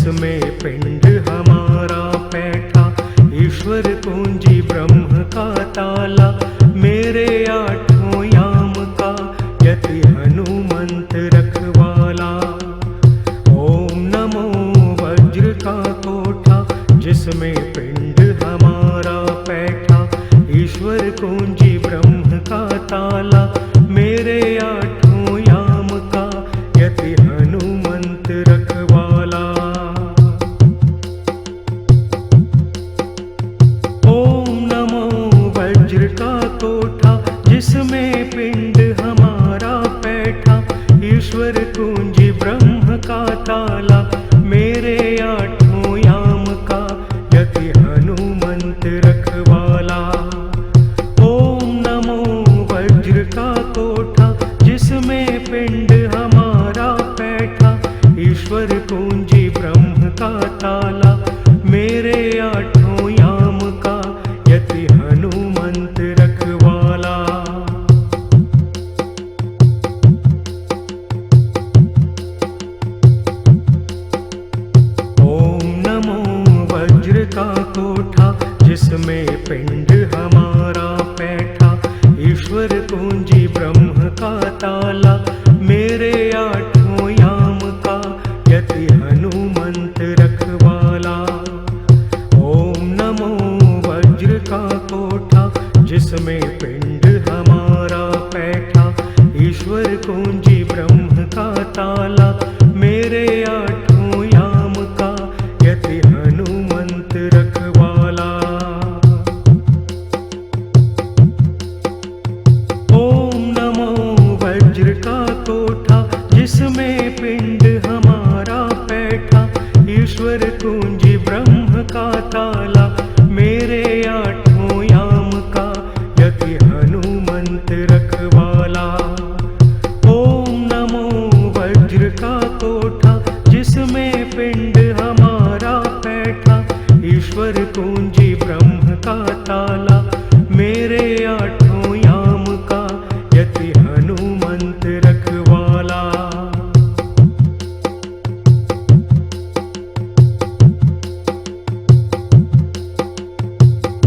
जिसमें पिंड हमारा बैठा, ईश्वर कुंजी ब्रह्म का ताला, मेरे आठों याम का यति हनुमंत रखवाला। ओम नमो वज्र का कोठा, जिसमें पिंड हमारा बैठा, ईश्वर कुंजी ब्रह्म का ताला, मेरे आठों याम का यति हनुमंत रखवाला। ओम नमो वज्र का कोठा, जिसमें पिंड हमारा बैठा, ईश्वर कुंजी ब्रह्म का ताला, मेरे आठों याम का यति हनुमंत रखवाला। ओम नमो वज्र का कोठा, जिसमें पिंड हमारा बैठा, ईश्वर कुंजी ब्रह्म का ताला, मेरे आठों याम का यति हनुमंत रखवाला। ओम नमो वज्र का कोठा, जिसमें पिंड हमारा बैठा, ईश्वर कुंजी ब्रह्म का ताला, मेरे आठों याम का यति हनुमंत रखवाला। ओम नमो वज्र का कोठा, जिसमें पिंड हमारा बैठा, ईश्वर कुंजी ब्रह्म का ताला, मेरे आठों याम का यति हनुमंत रखवाला। ओम नमो वज्र का कोठा, जिसमें पिंड हमारा बैठा, ईश्वर कुंजी ब्रह्म का ताला, मेरे आठों याम का यति हनुमंत रखवाला। ओम नमो वज्र का कोठा, जिसमें पिंड हमारा बैठा, ईश्वर कुंजी ब्रह्म का ताला, मेरे आठों याम का यति हनुमंत रखवाला।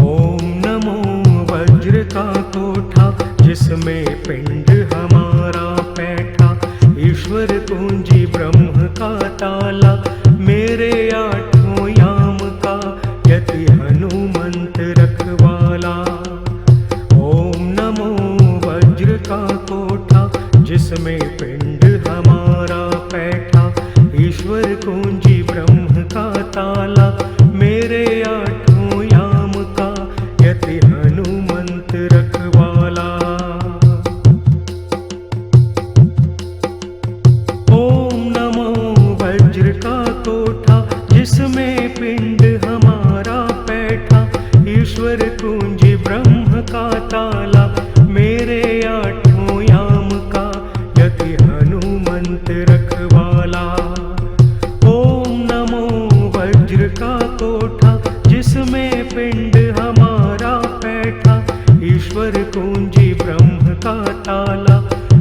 ओम नमो वज्र का कोठा, जिसमें पिंड हमारा बैठा, ईश्वर कुंजी ब्रह्म का ताला, मेरे आठों याम का यति हनुमंत रखवाला। ओम नमो वज्र का कोठा, जिसमें पिंड हमारा बैठा, ईश्वर कुंजी ब्रह्म का ताला, मेरे आठों याम का यति हनुमंत रखवाला। ओम नमो वज्र का कोठा, जिसमें पिंड हमारा बैठा, ईश्वर कुंजी ब्रह्म का ताला, मेरे आठों याम का यति हनुमंत रखवाला। ओम नमो वज्र का कोठा, जिसमें पिंड हमारा बैठा, ईश्वर कुंजी ब्रह्म का ताला,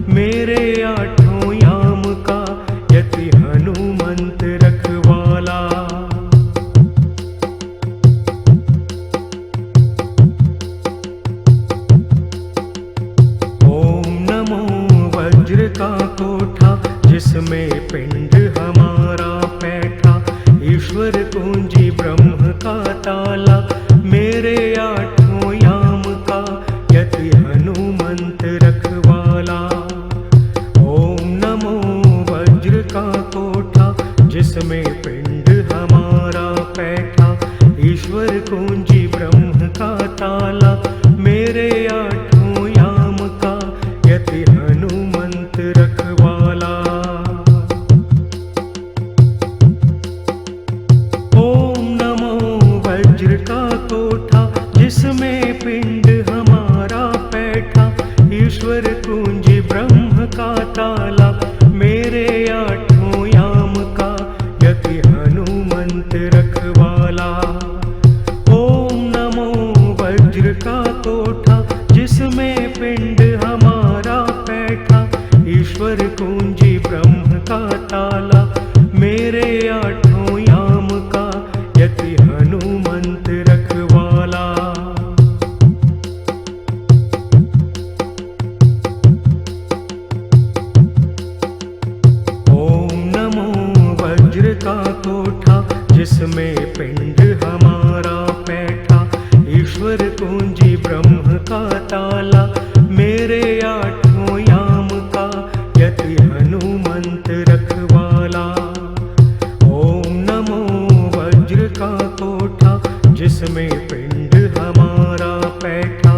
मेरे आठों याम का यति हनुमंत रखवाला। ओम नमो वज्र का कोठा, जिसमें पिंड हमारा बैठा, ईश्वर कुंजी ब्रह्म का ताला, मेरे आठों याम का यति हनुमंत रखवाला। ओम नमो वज्र का कोठा, जिसमें पिंड हमारा बैठा, ईश्वर कुंजी ब्रह्म का ताला, मेरे आठों याम का यति हनुमंत रखवाला। ओम नमो वज्र का कोठा, जिसमें पिंड हमारा बैठा, ईश्वर कुंजी ब्रह्म का ताला, मेरे आठों याम का यति हनुमंत रखवाला। ओम नमो वज्र का कोठा, जिसमें पिंड हमारा बैठा, ईश्वर कुंजी ब्रह्म का ताला, मेरे आठों याम ईश्वर कुंजी ब्रह्म का ताला, मेरे आठों याम का यति हनुमंत रखवाला। ओम नमो वज्र का कोठा, जिसमें पिंड हमारा बैठा,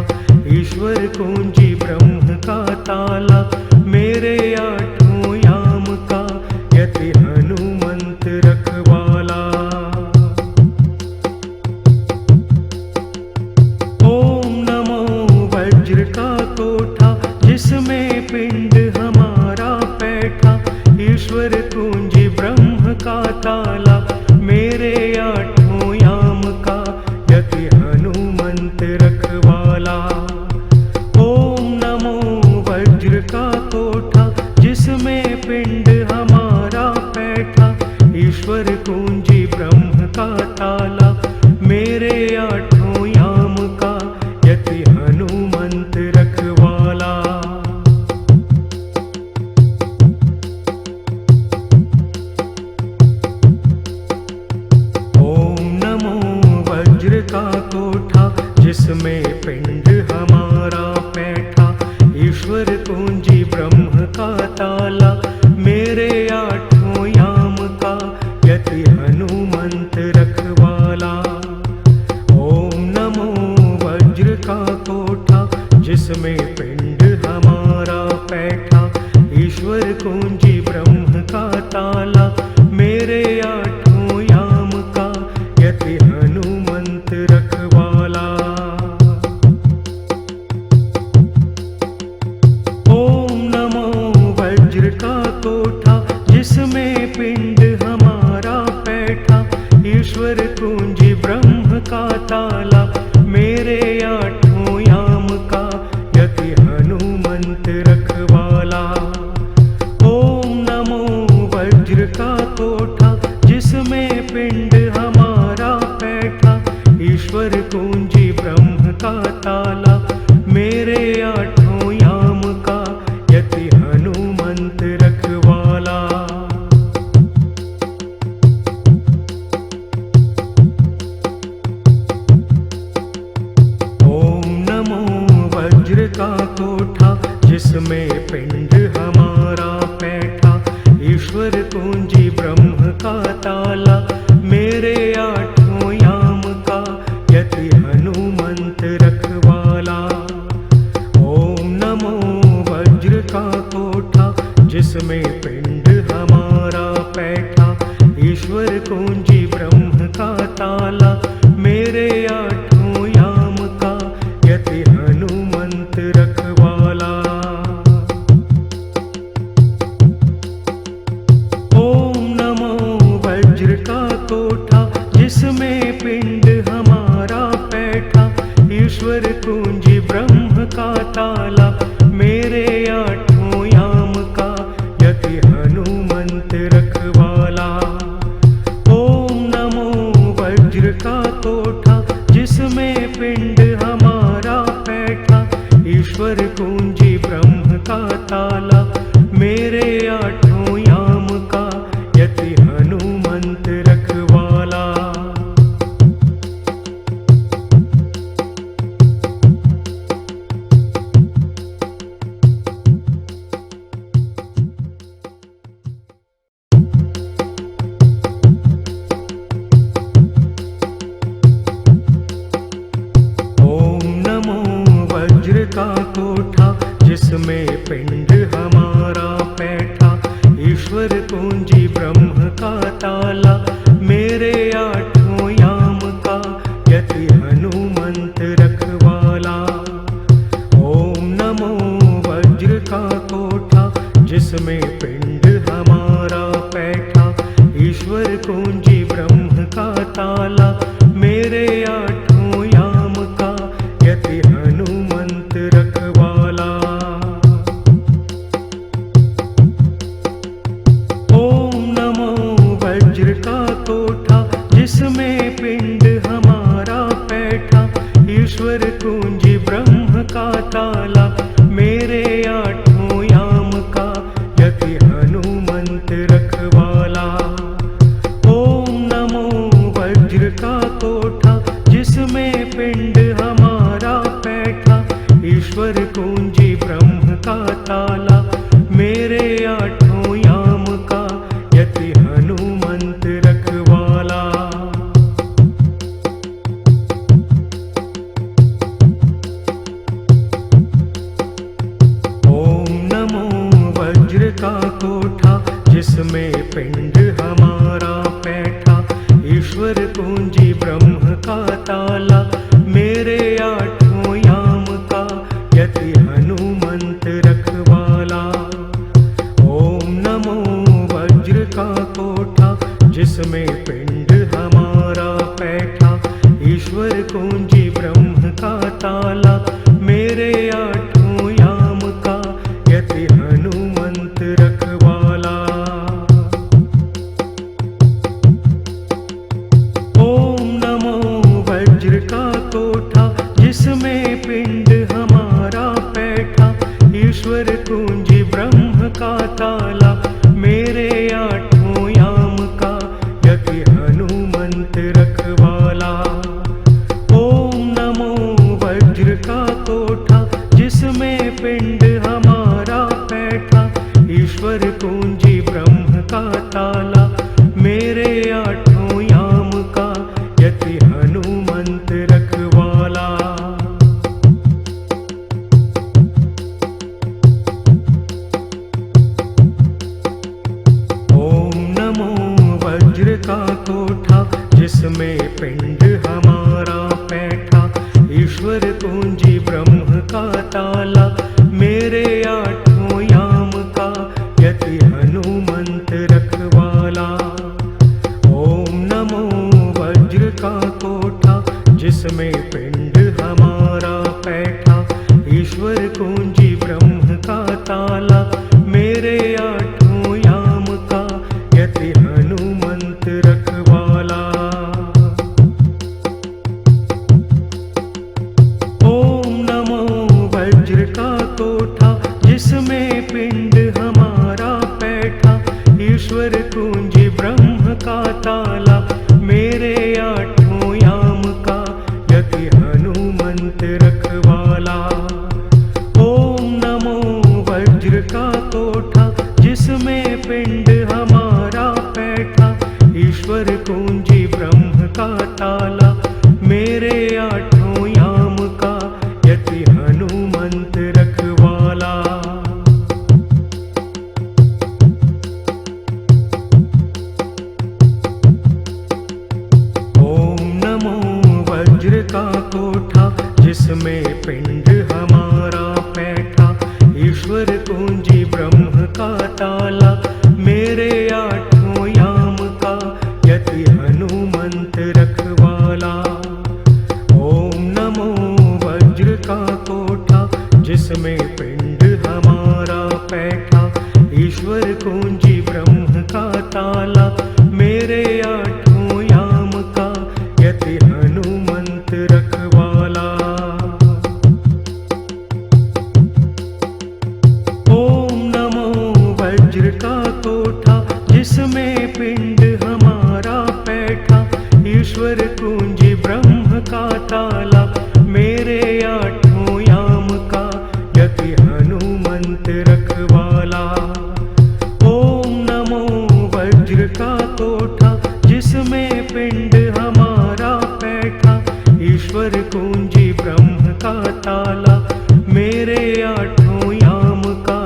ईश्वर कुंजी ब्रह्म का ताला, मेरे आठों याम का यति हनुमंत रखवाला। ओम नमो वज्र का कोठा, जिसमें पिंड हमारा बैठा, ईश्वर कुंजी ब्रह्म का ताला, मेरे आठों याम का यति हनुमंत रखवाला। ओम नमो वज्र का कोठा, जिसमें पिंड हमारा बैठा, ईश्वर कुंजी ब्रह्म का ताला, मेरे आठों याम का यति हनुमंत रखवाला। ओम नमो वज्र का कोठा, जिसमें पिंड हमारा बैठा, ईश्वर कुंजी ब्रह्म का ताला, मेरे आठों याम का यति हनुमंत रखवाला। ओम नमो वज्र का कोठा, जिसमें पिंड हमारा बैठा, ईश्वर कुंजी ब्रह्म का ताला, मेरे आठों याम का यति हनुमंत रखवाला। ओम नमो वज्र का कोठा, जिसमें पिंड हमारा बैठा, ईश्वर कुंजी ब्रह्म का ताला, मेरे आठों याम का यति हनुमंत रखवाला। ओम नमो वज्र का कोठा, जिसमें पिंड हमारा बैठा, ईश्वर कुंजी ब्रह्म का ताला, मेरे आठों याम का यति हनुमंत रखवाला। ओम नमो वज्र का कोठा, जिसमें पिंड हमारा बैठा, ईश्वर कुंजी ब्रह्म का ताला, मेरे आठों याम का यति हनुमंत रखवाला। ओम नमो वज्र का कोठा, जिसमें पिंड हमारा बैठा, ईश्वर कुंजी ब्रह्म का ताला, मेरे आठों याम का यति हनुमंत रखवाला। ओम नमो वज्र का कोठा, जिसमें पिंड हमारा बैठा, ईश्वर कुंजी ब्रह्म का ताला, मेरे आठों याम का यति हनुमंत रखवाला। ओम नमो वज्र का कोठा, जिसमें पिंड हमारा बैठा, ईश्वर कुंजी ब्रह्म का ताला, मेरे आठों याम का यति हनुमंत रखवाला। ओम नमो वज्र का कोठा, जिसमें पिंड हमारा बैठा, ईश्वर कुंजी ब्रह्म का ताला, मेरे आठों याम का यति हनुमंत रखवाला। ओम नमो वज्र का कोठा, जिसमें पिंड हमारा बैठा, ईश्वर कुंजी ब्रह्म का ताला, मेरे आठों याम का यति हनुमंत रखवाला। ओम नमो वज्र का कोठा, जिसमें पिंड हमारा बैठा, ईश्वर कुंजी ब्रह्म का ताला, मेरे आठों याम का यति हनुमंत रखवाला। ओम नमो वज्र का कोठा, जिसमें पिंड हमारा का कोठा जिसमें पिंड हमारा बैठा, ईश्वर कुंजी ब्रह्म का ताला, मेरे आठों याम का यति हनुमंत रखवाला। ओम नमो वज्र का कोठा जिसमें पिंड हमारा बैठा, ईश्वर कुंजी ब्रह्म का ताला, मेरे आठों याम का यति हनुमंत रखवाला। ओम नमो वज्र का कोठा जिसमें पिंड हमारा बैठा, ईश्वर कुंजी ब्रह्म का ताला, मेरे आठों याम का यति हनुमंत रखवाला। ओम नमो वज्र का कोठा जिसमें पिंड हमारा बैठा, ईश्वर कुंजी ब्रह्म का ताला, मेरे आठों याम का यति हनुमंत रखवाला। ओम नमो वज्र का कोठा जिसमें पिंड हमारा बैठा, ईश्वर कुंजी ब्रह्म का ताला, मेरे आठों याम का यति हनुमंत रखवाला। ओम नमो वज्र का कोठा जिसमें पिंड हमारा बैठा, ईश्वर कुंजी ब्रह्म का ताला, मेरे आठों याम का यति हनुमंत रखवाला। ओम नमो वज्र का कोठा जिसमें पिंड हमारा बैठा, ईश्वर कुंजी ब्रह्म का ताला, मेरे आठों याम का यति हनुमंत रखवाला। ओम नमो वज्र का कोठा जिसमें पिंड हमारा बैठा, ईश्वर कुंजी ब्रह्म का ताला, मेरे आठों याम का यति हनुमंत रखवाला। ओम नमो वज्र का कोठा जिसमें पिंड हमारा बैठा, ईश्वर कुंजी ब्रह्म का ताला, मेरे आठों याम का यति हनुमंत रखवाला। ओम नमो वज्र का कोठा जिसमें पिंड हमारा बैठा, ईश्वर कुंजी ब्रह्म का ताला, मेरे आठों याम का यति हनुमंत रखवाला। ओम नमो वज्र का कोठा जिसमें पिंड हमारा बैठा, ईश्वर कुंजी ब्रह्म का ताला, मेरे आठों याम का यति हनुमंत रखवाला। ओम नमो वज्र का कोठा जिसमें पिंड हमारा बैठा, ईश्वर कुंजी ब्रह्म का ताला, मेरे आठों याम का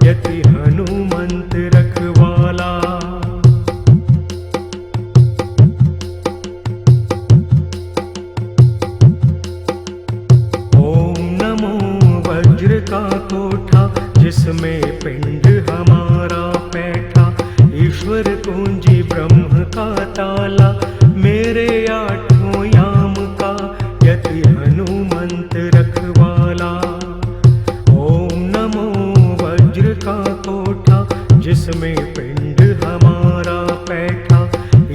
यति हनुमंत रखवाला। ओम नमो वज्र का कोठा जिसमें पिंड हमारा बैठा, ईश्वर कुंजी ब्रह्म का ताला, मेरे आठों याम का यति हनुमंत रखवाला। ओम नमो वज्र का कोठा जिसमें पिंड हमारा बैठा,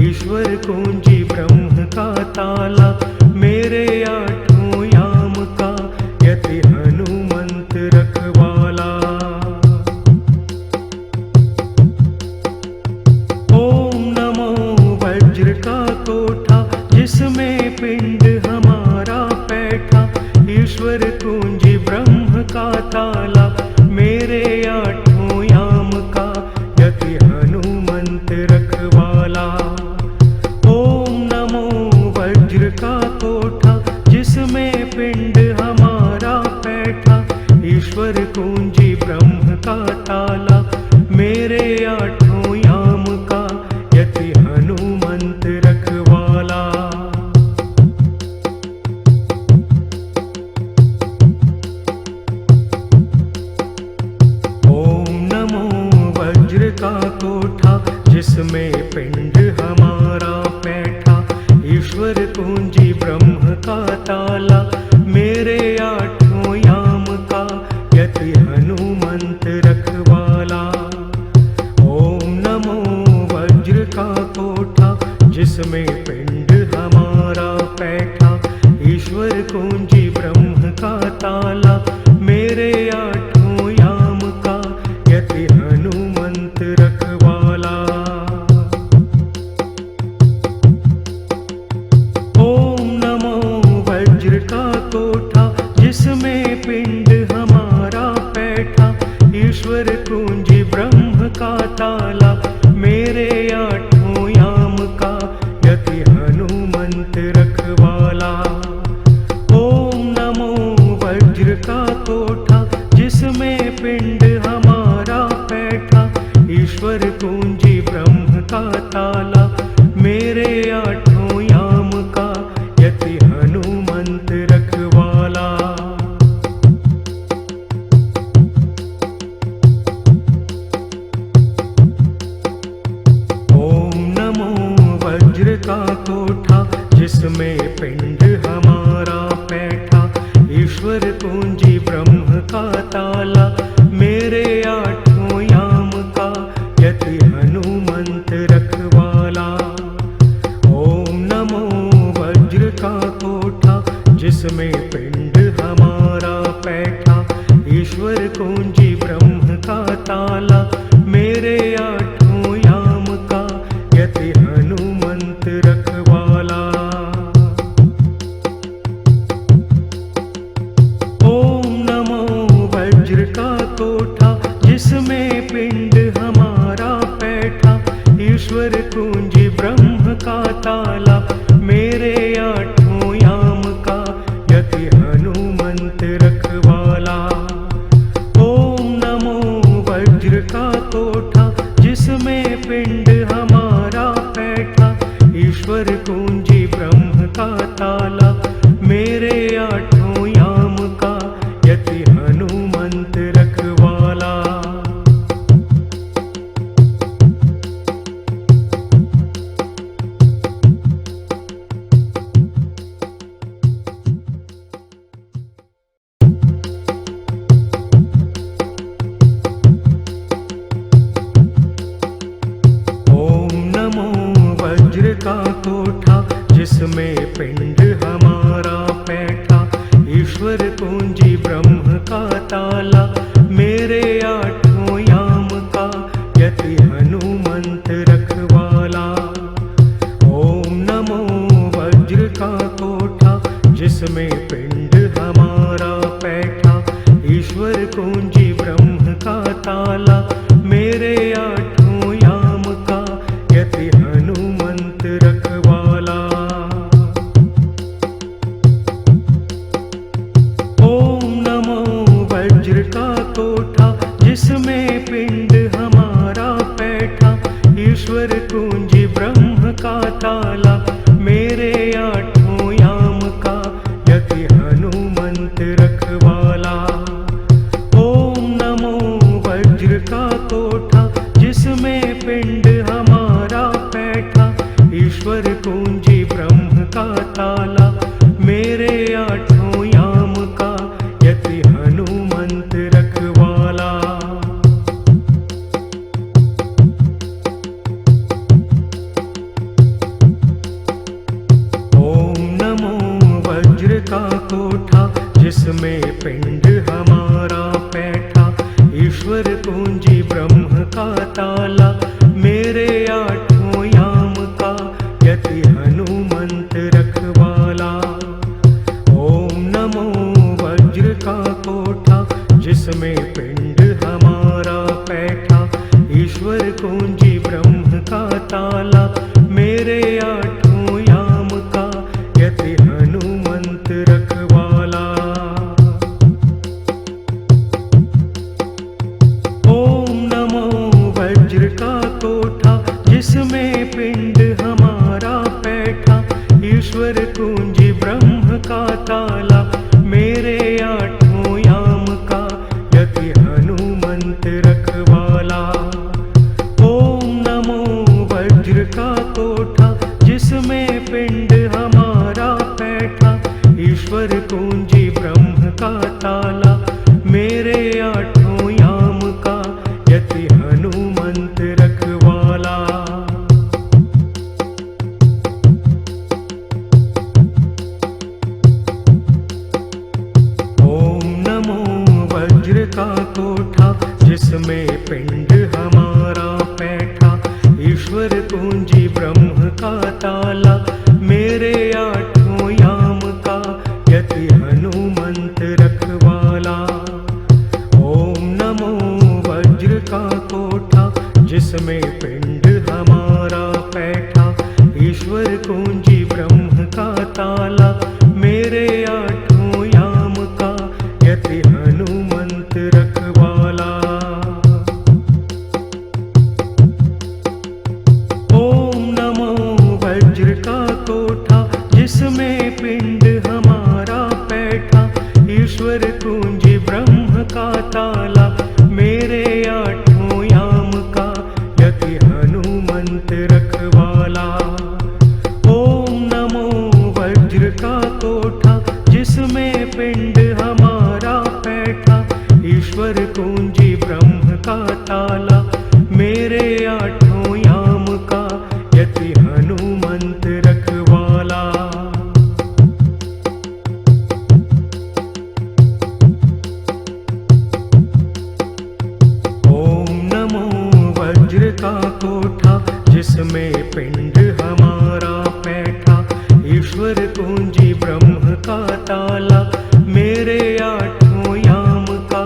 ईश्वर कुंजी ब्रह्म का ताला, मेरे आठों याम का यति हनुमंत रखवाला। ओम नमो वज्र का कोठा जिसमें पिंड हमारा बैठा, ईश्वर कुंजी ब्रह्म का ताला, मेरे आठों याम का यति हनुमंत रखवाला। ओम नमो वज्र का कोठा जिसमें पिंड हमारा बैठा, ईश्वर कुंजी ब्रह्म का ताला, मेरे का कोठा जिसमें पिंड हमारा बैठा, ईश्वर कुंजी ब्रह्म का ताला, मेरे आठों याम का यति हनुमंत रखवाला। ओम नमो वज्र का कोठा जिसमें पिंड हमारा बैठा, ईश्वर कुंजी ब्रह्म का ताला, मेरे आठों याम का यति हनुमंत रखवाला। ओम नमो वज्र का कोठा जिसमें पिंड हमारा बैठा, ईश्वर कुंजी ब्रह्म का ताला, मेरे आठों याम का यति हनुमंत रखवाला। ओम नमो वज्र का कोठा जिसमें पिंड हमारा बैठा, ईश्वर कुंजी ब्रह्म का ताला, मेरे आठों याम का यति हनुमंत रखवाला। ओम नमो वज्र का कोठा जिसमें पिंड हमारा बैठा, ईश्वर कुंजी ब्रह्म का ताला, मेरे आठों याम का यति हनुमंत रखवाला। ओम नमो वज्र का कोठा जिसमें पिंड हमारा बैठा, ईश्वर कुंजी ब्रह्म का ताला, मेरे आठों याम का यति हनुमंत रखवाला। ओम नमो वज्र का कोठा जिसमें पिंड हमारा बैठा, ईश्वर कुंजी ब्रह्म का ताला, मेरे आठों याम का यति हनुमंत रखवाला। ओम नमो वज्र का कोठा जिसमें पिंड हमारा बैठा, ईश्वर कुंजी ब्रह्म का ताला, मेरे आठों याम का यति हनुमंत रखवाला। ओम नमो वज्र का कोठा जिसमें पिंड हमारा बैठा, ईश्वर कुंजी ब्रह्म का ताला, मेरे आठों याम का यति हनुमंत रखवाला। ओम नमो वज्र का कोठा जिसमें पिंड हमारा बैठा, ईश्वर कुंजी ब्रह्म का ताला, मेरे आठों याम का यति हनुमंत रखवाला। ओम नमो वज्र का कोठा जिसमें पिंड हमारा बैठा, ईश्वर कुंजी ब्रह्म का ताला, मेरे आठों याम का यति हनुमंत रखवाला। ओम नमो वज्र का कोठा जिसमें पिंड हमारा बैठा, ईश्वर कुंजी ब्रह्म का ताला, मेरे आठों याम का यति हनुमंत रखवाला। ओम नमो वज्र का कोठा जिसमें पिंड हमारा बैठा, ईश्वर कुंजी ब्रह्म का ताला, मेरे आठों याम का यति हनुमंत रखवाला। ओम नमो वज्र का कोठा जिसमें पिंड हमारा बैठा, ईश्वर कुंजी ब्रह्म का ताला, मेरे आठों याम का यति हनुमंत रखवाला। ओम नमो वज्र का कोठा जिसमें पिंड हमारा बैठा, ईश्वर कुंजी ब्रह्म का ताला, मेरे आठों याम का यति कुंजी ब्रह्म का ताला, मेरे आठों याम का यति हनुमंत रखवाला। ओम नमो वज्र का कोठा, जिसमें पिंड हमारा बैठा, ईश्वर कुंजी ब्रह्म का ताला, मेरे आठों याम का यति हनुमंत रखवाला। ओम नमो वज्र का कोठा, जिसमें पिंड हमारा बैठा, ईश्वर कुंजी ब्रह्म का ताला, मेरे आठों याम का यति हनुमंत रखवाला। ओम नमो वज्र का कोठा, जिसमें पिंड हमारा बैठा, ईश्वर कुंजी ब्रह्म का ताला, मेरे आठों याम का यति हनुमंत रखवाला। ओम नमो वज्र का कोठा, जिसमें पिंड हमारा बैठा, ईश्वर कुंजी ब्रह्म का ताला, मेरे आठों याम का यति हनुमंत रखवाला। ओम नमो वज्र का कोठा, जिसमें पिंड हमारा बैठा, ईश्वर कुंजी ब्रह्म का ताला, मेरे आठों याम का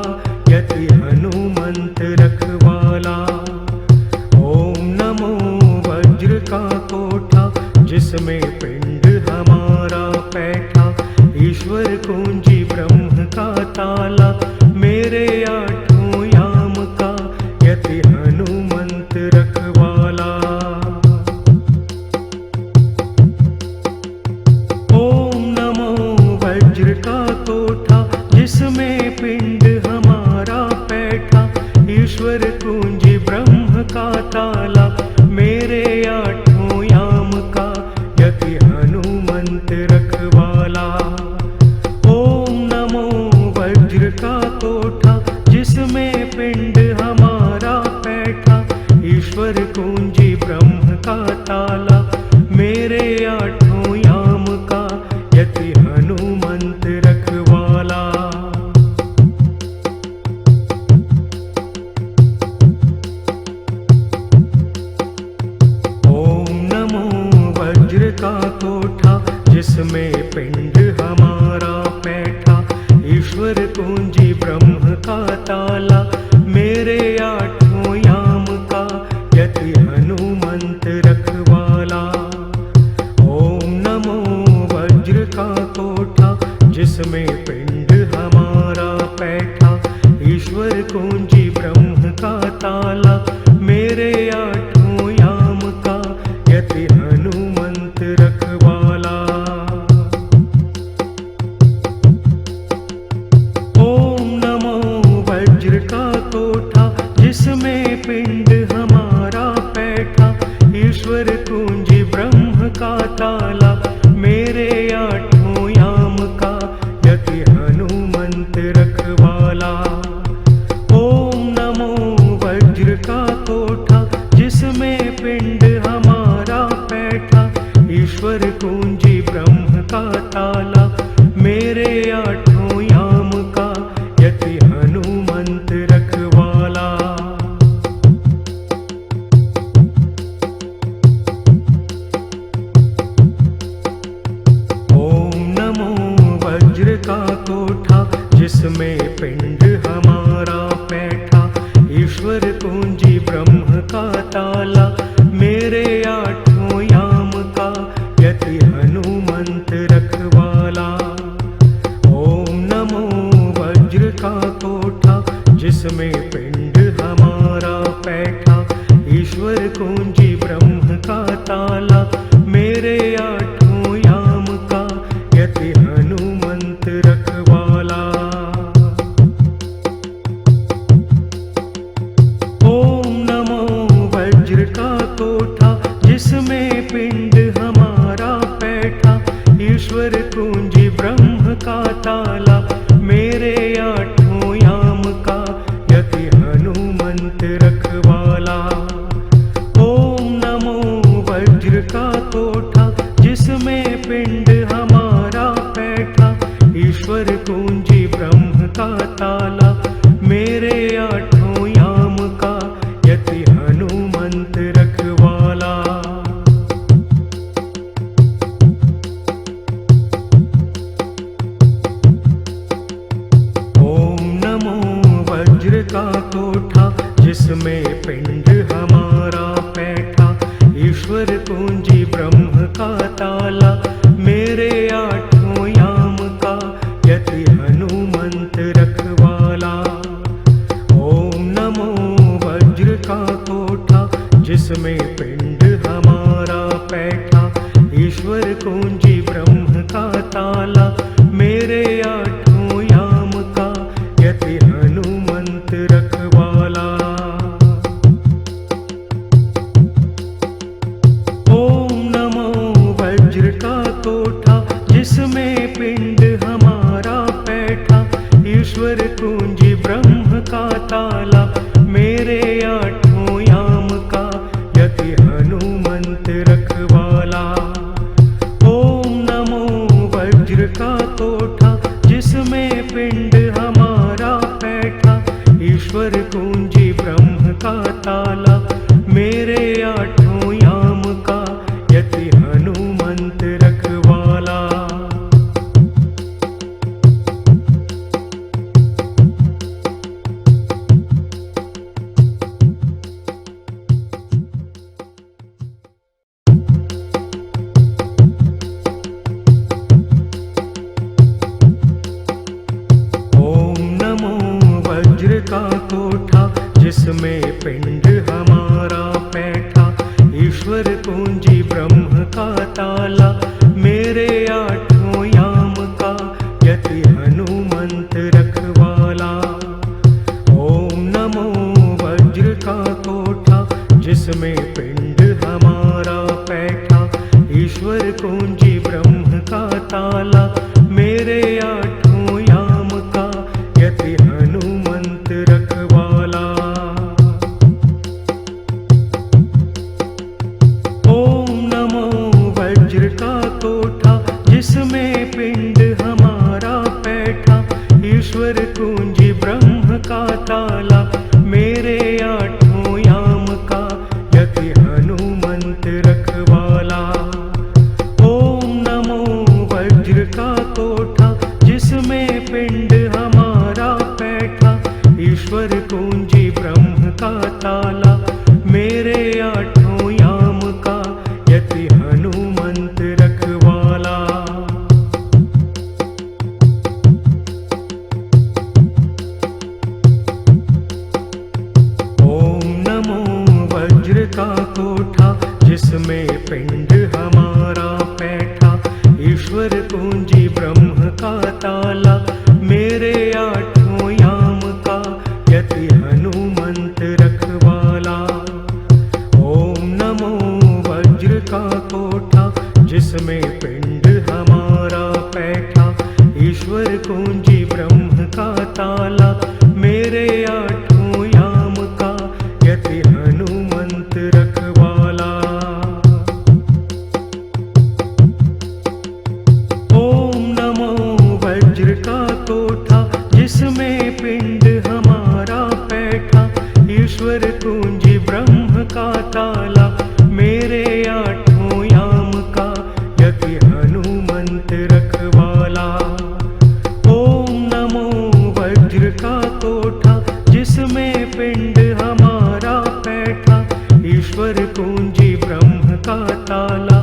यति हनुमंत रखवाला। ओम नमो वज्र का कोठा, जिसमें पिंड हमारा बैठा, ईश्वर कुंजी ब्रह्म का ताला, मेरे आठों याम का यति हनुमंत रखवाला। ओम नमो वज्र का कोठा, जिसमें पिंड हमारा बैठा, ईश्वर कुंजी ब्रह्म का ताला, मेरे आठों याम का यति हनुमंत रखवाला। ओम नमो वज्र का कोठा, जिसमें पिंड हमारा बैठा, ईश्वर कुंजी ब्रह्म का ताला, मेरे आठों याम का यति हनुमंत रखवाला। ओम नमो वज्र का कोठा, जिसमें पिंड हमारा बैठा, ईश्वर कुंजी ब्रह्म का ताला, मेरे आठों याम का यति हनुमंत रखवाला। ओम नमो वज्र का कोठा, जिसमें पिंड हमारा बैठा, ईश्वर कुंजी ब्रह्म का ताला, मेरे आठों याम का यति हनुमंत रखवाला। ओम नमो वज्र का कोठा, जिसमें पिंड हमारा बैठा, ईश्वर कुंजी ब्रह्म का ताला, मेरे आठों याम का यति हनुमंत रखवाला। ओम नमो वज्र का कोठा, जिसमें पिंड हमारा बैठा, ईश्वर कुंजी ब्रह्म का ताला, मेरे आठों याम का यति हनुमंत रखवाला। ओम नमो वज्र का कोठा, जिसमें पिंड हमारा बैठा, ईश्वर कुंजी ब्रह्म का ताला, मेरे आठों याम का यति हनुमंत रखवाला। ओम नमो वज्र का कोठा, जिसमें पिंड हमारा बैठा, ईश्वर कुंजी ब्रह्म का ताला, मेरे आठों याम का यति हनुमंत रखवाला। ओम नमो वज्र का कोठा, जिसमें पिंड हमारा बैठा, ईश्वर कुंजी ब्रह्म का ताला, मेरे आठों याम का यति हनुमंत रखवाला। ओम नमो वज्र का कोठा, जिसमें पिंड हमारा बैठा, ईश्वर कुंजी ब्रह्म का ताला, मेरे आठों याम का यति हनुमंत रखवाला। ओम नमो वज्र का कोठा, जिसमें पिंड हमारा बैठा, ईश्वर कुंजी ब्रह्म का ताला, ताला, मेरे आठों याम का यति हनुमंत रखवाला। ओम नमो वज्र का कोठा, जिसमें पिंड हमारा बैठा, ईश्वर कुंजी ब्रह्म का ताला, मेरे आठों याम का यति हनुमंत रखवाला। ओम नमो वज्र का कोठा, जिसमें पिंड हमारा बैठा, ईश्वर कुंजी ब्रह्म का ताला, मेरे आठों याम का यति हनुमंत रखवाला। ओम नमो वज्र का कोठा, जिसमें पिंड हमारा बैठा, ईश्वर कुंजी ब्रह्म का ताला, मेरे आठों याम का यति हनुमंत रखवाला। ओम नमो वज्र का कोठा, जिसमें पिंड हमारा बैठा, ईश्वर कुंजी ब्रह्म का ताला, मेरे आठों याम का यति हनुमंत रखवाला। ओम नमो वज्र का कोठा, जिसमें पिंड हमारा बैठा, ईश्वर कुंजी ब्रह्म का ताला, मेरे आठों याम का यति हनुमंत रखवाला। ओम नमो वज्र का कोठा, जिसमें पिंड हमारा बैठा, ईश्वर कुंजी ब्रह्म का ताला, मेरे आठों याम का यति हनुमंत रखवाला। ओम नमो वज्र का कोठा, जिसमें पिंड हमारा बैठा, ईश्वर कुंजी ब्रह्म का ताला, मेरे आठों याम का यति हनुमंत रखवाला। ओम नमो वज्र का कोठा, जिसमें पिंड हमारा बैठा, ईश्वर कुंजी ब्रह्म का ताला, मेरे आठों याम का यति हनुमंत रखवाला। ओम नमो वज्र का कोठा, जिसमें पिंड हमारा बैठा, ईश्वर कुंजी ब्रह्म का ताला, मेरे आठों याम का यति हनुमंत रखवाला। ओम नमो वज्र का कोठा, जिसमें पिंड हमारा बैठा, ईश्वर कुंजी ब्रह्म का ताला, मेरे आठों याम का यति हनुमंत रखवाला। ओम नमो वज्र का कोठा, जिसमें पिंड हमारा बैठा, ईश्वर कुंजी ब्रह्म का ताला, मेरे आठों याम का यति हनुमंत रखवाला। ओम नमो वज्र का कोठा, जिसमें पिंड हमारा बैठा, ईश्वर कुंजी ब्रह्म का ताला, मेरे आठों याम का यति हनुमंत रखवाला। ओम नमो वज्र का कोठा, जिसमें पिंड हमारा बैठा, ईश्वर कुंजी ब्रह्म का ताला,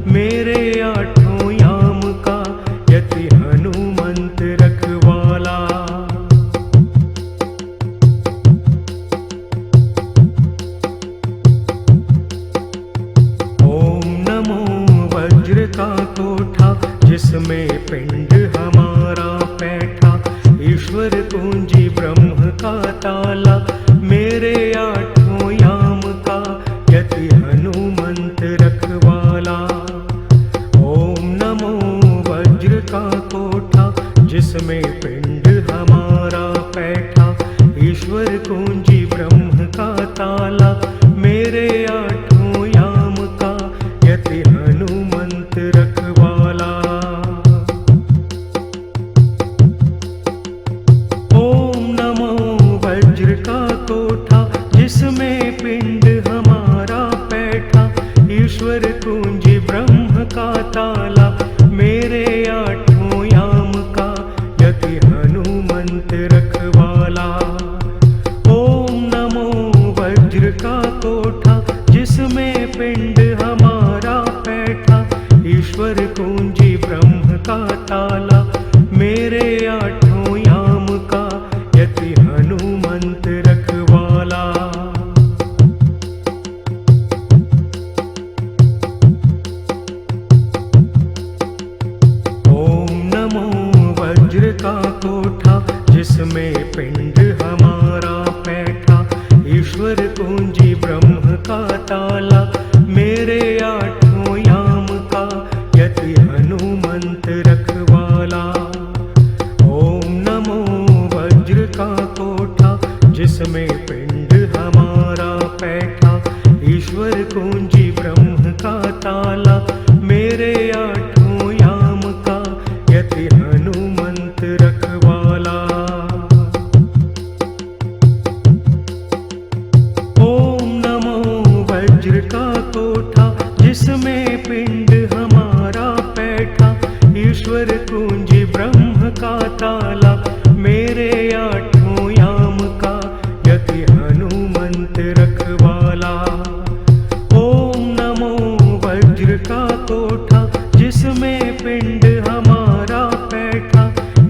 मेरे आठों याम का यति हनुमंत रखवाला। ओम नमो वज्र का कोठा, जिसमें पिंड हमारा बैठा, ईश्वर कुंजी ब्रह्म का ताला, मेरे आठों याम का यति हनुमंत रखवाला। ओम नमो वज्र का कोठा, जिसमें पिंड हमारा पैठा, ईश्वर कुंजी ब्रह्म का ताला, मेरे आठों याम का यति हनुमंत रखवाला। ओम नमो वज्र का कोठा, जिसमें पिंड हमारा पैठा, ईश्वर कुंजी ब्रह्म का ताला, मेरे आठों याम का यति हनुमंत रखवाला। ओम नमो वज्र का कोठा, जिसमें पिंड हमारा पैठा, ईश्वर कुंजी ब्रह्म का ताला, मेरे आठों याम का यति हनुमंत रखवाला। वज्र का कोठा, जिसमें पिंड हमारा पैठा, ईश्वर कुंजी ब्रह्म का ताला, मेरे आठों याम का यति हनुमंत रखवाला। ओम नमो वज्र का कोठा, जिसमें पिंड हमारा पैठा, ईश्वर कुंजी ब्रह्म का ताला, मेरे आठों याम का यति हनुमंत रखवाला। ओम नमो वज्र का कोठा, जिसमें पिंड हमारा पैठा, ईश्वर कुंजी ब्रह्म का ताला, मेरे आठों याम का यति हनुमंत रखवाला। ओम नमो वज्र का कोठा, जिसमें पिंड हमारा पैठा,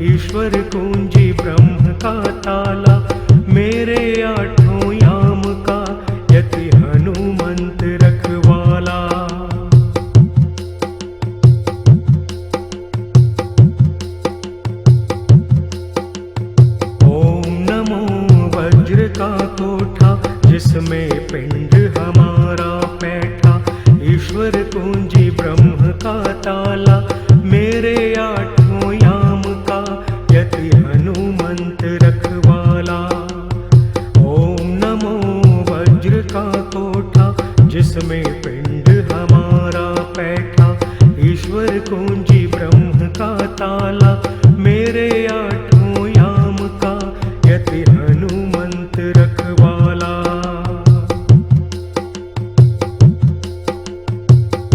ईश्वर कुंजी ब्रह्म का ताला, मेरे आठों याम का यति हनुमंत रखवाला। ओम नमो वज्र का कोठा, जिसमें पिंड हमारा पैठा, ईश्वर कुंजी ब्रह्म का ताला, मेरे आठों याम का यति हनुमंत रखवाला। ओम नमो वज्र का कोठा, जिसमें पिंड हमारा पैठा, ईश्वर कुंजी ब्रह्म का ताला, मेरे आठों याम का यति हनुमंत रखवाला।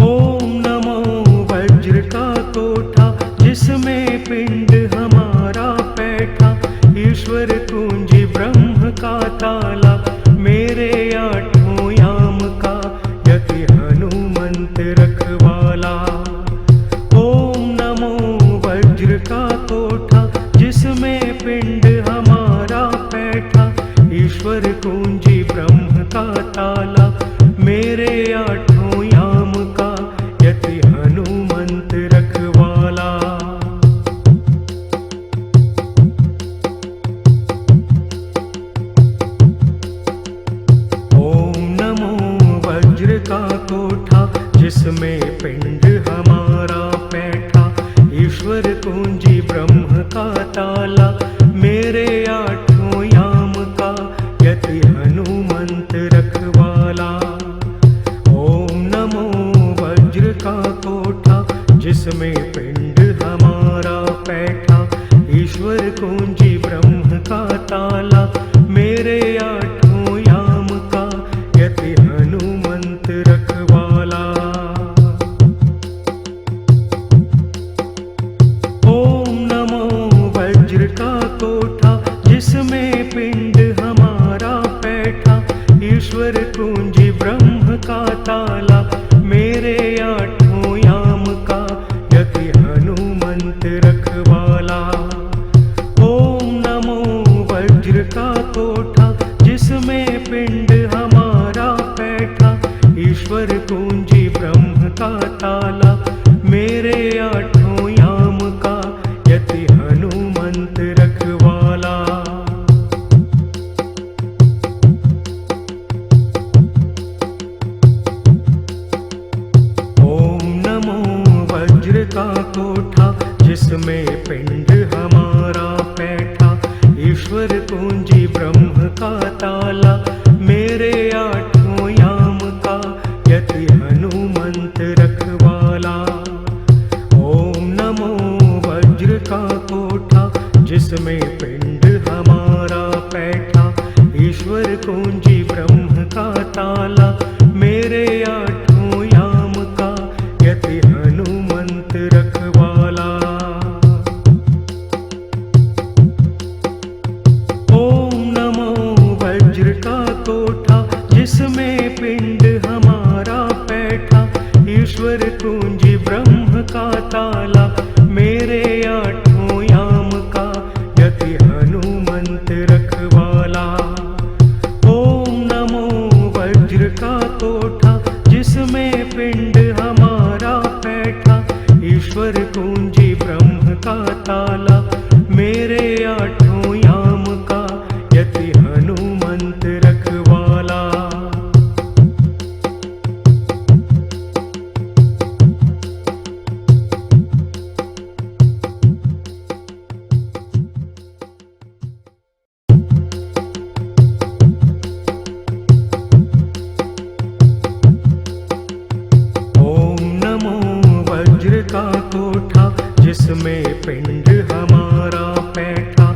ओम नमो वज्र का कोठा, जिसमें पिंड हमारा पैठा, ईश्वर कुंजी ब्रह्म का ताला, मेरे आठों याम का यति हनुमंत रखवाला। ओम नमो वज्र का कोठा, जिसमें पिंड हमारा पैठा, ईश्वर कुंजी ब्रह्म का ताला, मेरे आठों याम का यति हनुमंत रखवाला। ओम नमो वज्र का कोठा, जिसमें पिंड हमारा पैठा, ईश्वर कुंजी ब्रह्म का ताला, मेरे आठों याम का यति हनुमंत रखवाला। ओम नमो वज्र का कोठा, जिसमें पिंड हमारा पैठा, ईश्वर कुंजी ब्रह्म का ताला, मेरे आठों याम का यति हनुमंत रखवाला। ओम नमो वज्र का कोठा, जिसमें पिंड हमारा पैठा, ईश्वर कुंजी ब्रह्म का ताला, मेरे आठों याम का यति हनुमंत रखवाला। ओम नमो वज्र ईश्वर कुंजी ब्रह्म का ताला, मेरे आठों याम का यति हनुमंत रखवाला। ओम नमो वज्र का कोठा, जिसमें पिंड हमारा बैठा, ईश्वर कुंजी ब्रह्म का ताला, मेरे आठों याम का यति हनुमंत रखवाला। ओम नमो वज्र का कोठा, जिसमें पिंड हमारा बैठा, ईश्वर कुंजी ब्रह्म का ताला, मेरे आठों याम का यति हनुमंत रखवाला। ओम नमो वज्र का कोठा, जिसमें पिंड हमारा बैठा, ईश्वर कुंजी ब्रह्म का ताला, मेरे आठों याम का यति हनुमंत रखवाला। का कोठा, जिसमें पिंड हमारा बैठा,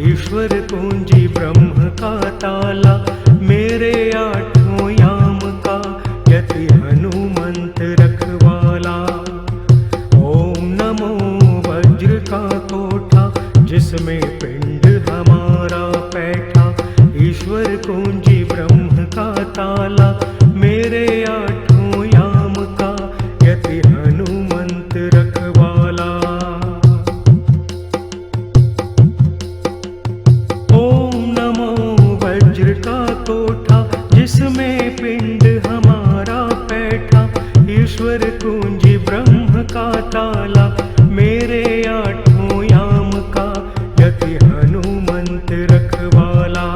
ईश्वर कुंजी ब्रह्म का ताला, मेरे आठों याम का यति हनुमंत रखवाला। ओम नमो वज्र का कोठा, जिसमें पिंड हमारा बैठा, ईश्वर कुंजी ब्रह्म का ताला, मेरे आठों याम का यति हनुमंत रखवाला। ओम नमो वज्र का कोठा, जिसमें पिंड हमारा बैठा, ईश्वर कुंजी ब्रह्म का ताला, मेरे आठों याम का यति हनुमंत रखवाला।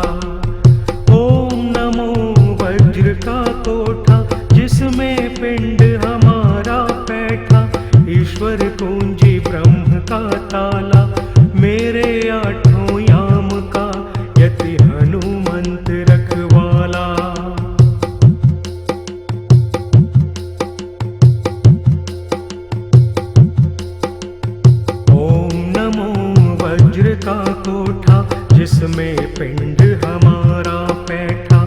ओम नमो वज्र का कोठा, जिसमें पिंड हमारा बैठा, ईश्वर कुंजी ब्रह्म का ताला, मेरे आठों याम का यति हनुमंत रखवाला। ओम नमो वज्र का कोठा, जिसमें पिंड हमारा बैठा,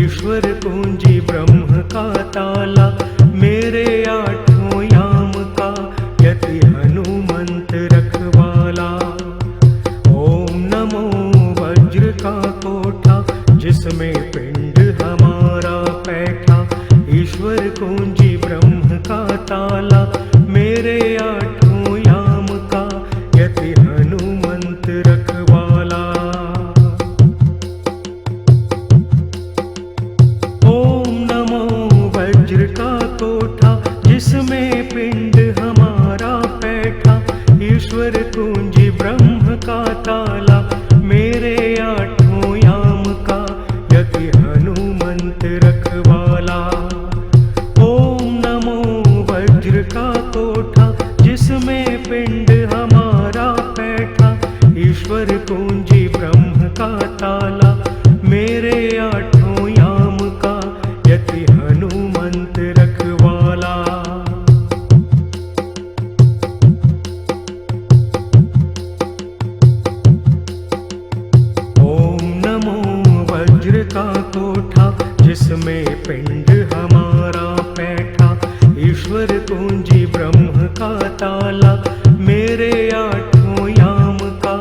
ईश्वर कुंजी ब्रह्म का ताला, मेरे आठों याम का यति हनुमंत रखवाला। ओम नमो वज्र का कोठा, जिसमें पिंड हमारा बैठा, ईश्वर कुंजी ब्रह्म का ताला, मेरे आठों याम का यति हनुमंत रखवाला। ओम नमो वज्र का कोठा, जिसमें पिंड हमारा बैठा, ईश्वर कुंजी ब्रह्म का ताला, मेरे आठों याम का यति हनुमंत रखवाला। ओम नमो वज्र का कोठा, जिसमें पिंड हमारा बैठा, ईश्वर कुंजी ब्रह्म का ताला, मेरे आठों याम का यति हनुमंत रखवाला। ओम नमो वज्र का कोठा, जिसमें पिंड हमारा बैठा, ईश्वर कुंजी ब्रह्म का ताला, मेरे आठों याम का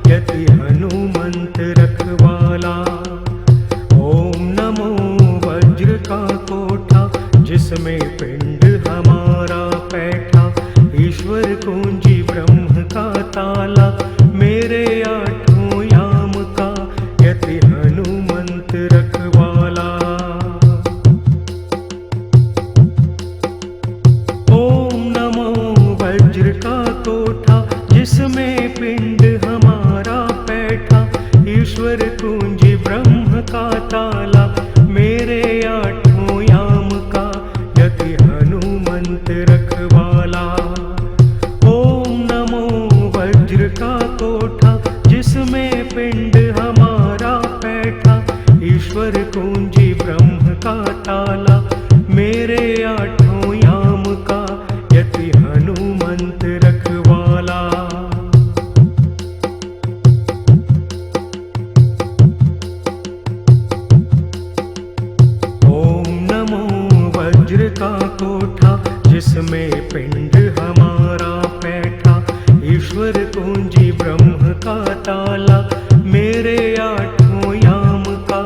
यति हनुमंत रखवाला। ओम नमो वज्र का कोठा, जिसमें पिंड हमारा बैठा, ईश्वर कुंजी ब्रह्म का ताला, मेरे आठों याम का यति हनुमंत रखवाला। ओम नमो वज्र का कोठा, जिसमें पिंड हमारा बैठा, ईश्वर कुंजी ब्रह्म का ताला, मेरे आठों याम का यति हनुमंत रखवाला। ओम नमो वज्र का कोठा, जिस जिसमें पिंड हमारा बैठा, ईश्वर कुंजी ब्रह्म का ताला, मेरे आठों याम का यति हनुमंत रखवाला। ओम नमो वज्र का कोठा, जिसमें पिंड हमारा बैठा, ईश्वर कुंजी ब्रह्म का ताला, मेरे आठों याम का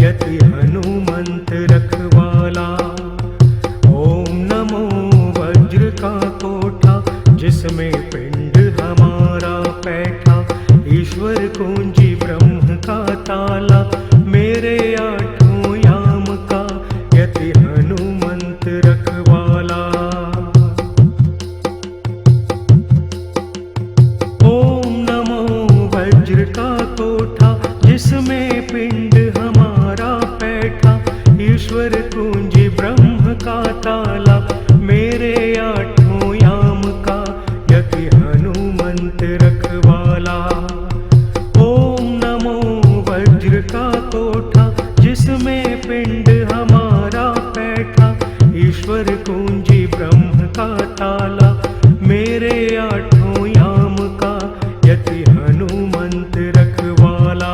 यति हनुमंत रखवाला। ओम नमो वज्र का कोठा, जिसमें पिंड हमारा बैठा, ईश्वर कुंजी ब्रह्म का ताला, मेरे आठों याम का यति हनुमंत रखवाला। ओम नमो वज्र का कोठा, जिसमें पिंड हमारा बैठा, ईश्वर कुंजी ब्रह्म का ताला, मेरे आठों याम का यति हनुमंत रखवाला। ओम नमो वज्र का कोठा, जिसमें पिंड हमारा बैठा, ईश्वर कुंजी ब्रह्म का ताला, मेरे आठों याम का यति हनुमंत रखवाला।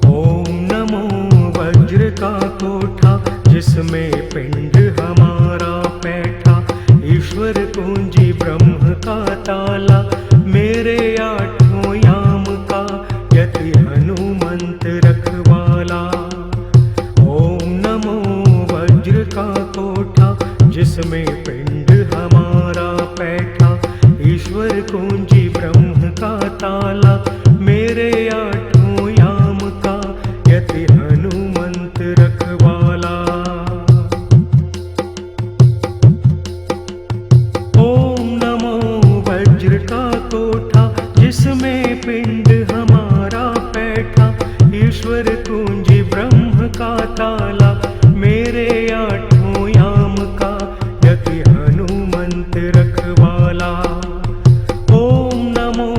ओम नमो वज्र का कोठा, जिसमें पिंड हमारा बैठा, ईश्वर कुंजी ब्रह्म का ताला, मेरे आठों याम का यति हनुमंत रखवाला। ओम नमो वज्र का कोठा, जिसमें पिंड हमारा बैठा, ईश्वर कुंजी ब्रह्म का ताला, मेरे आठों याम का यति हनुमंत रखवाला। ओम नमो वज्र का कोठा, जिसमें पिंड हमारा बैठा, ईश्वर कुंजी ब्रह्म का ताला, मेरे आठों याम का यति हनुमंत रखवाला। ओम नमो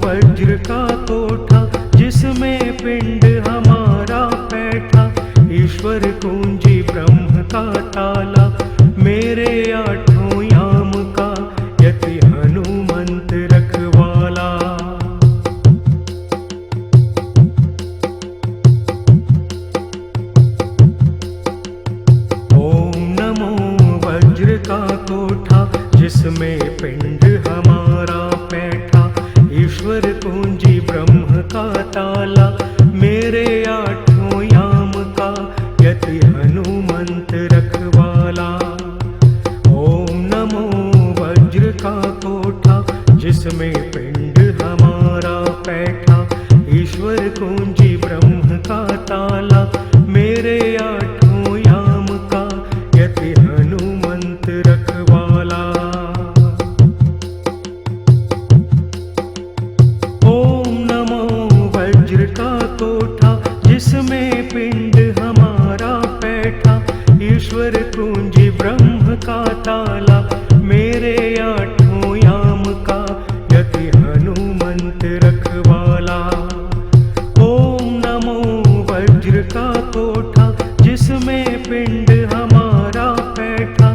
वज्र का कोठा, जिसमें पिंड हमारा बैठा, ईश्वर कुंजी ब्रह्म का ताला, मेरे आठों याम का यति हनुमंत रखवाला। ओम नमो वज्र का कोठा, जिसमें पिंड हमारा बैठा, ईश्वर कुंजी ब्रह्म का ताला, मेरे आठों याम का यति हनुमंत रखवाला। ओम नमो वज्र का कोठा, जिसमें पिंड हमारा बैठा, ईश्वर कुंजी ब्रह्म का ताला, मेरे आठों याम का यति हनुमंत रखवाला। ओम नमो वज्र का कोठा, जिसमें पिंड हमारा बैठा, ईश्वर कुंजी ब्रह्म का ताला, मेरे आठों याम का यति हनुमंत रखवाला। ओम नमो वज्र का कोठा, जिसमें पिंड हमारा बैठा,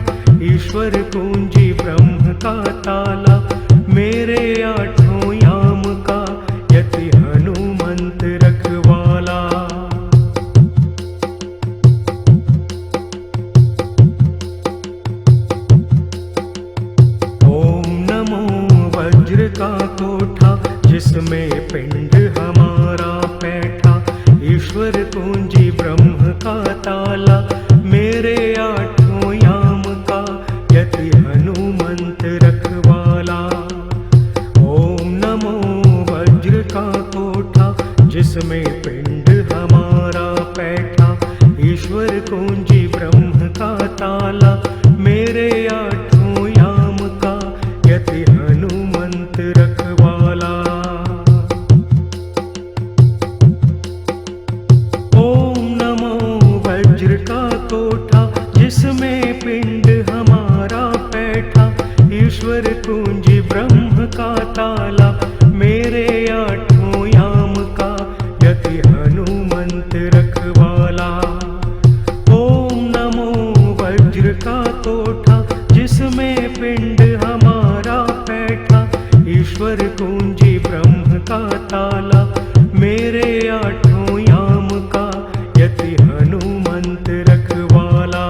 ईश्वर कुंजी ब्रह्म का ताला, मेरे आठों याम का यति हनुमंत रखवाला। ओम नमो वज्र का कोठा, जिसमें पिंड हमारा बैठा, ईश्वर कुंजी ब्रह्म का ताला, मेरे आठों याम का यति हनुमंत रखवाला। ओम नमो वज्र का कोठा, जिसमें पिंड हमारा बैठा, ईश्वर कुंजी ब्रह्म का ताला, मेरे आठों याम का यति हनुमंत रखवाला। ईश्वर कुंजी ब्रह्म का ताला, मेरे आठों याम का यति हनुमंत रखवाला। ओम नमो वज्र का कोठा, जिसमें पिंड हमारा बैठा, ईश्वर कुंजी ब्रह्म का ताला, मेरे आठों याम का यति हनुमंत रखवाला।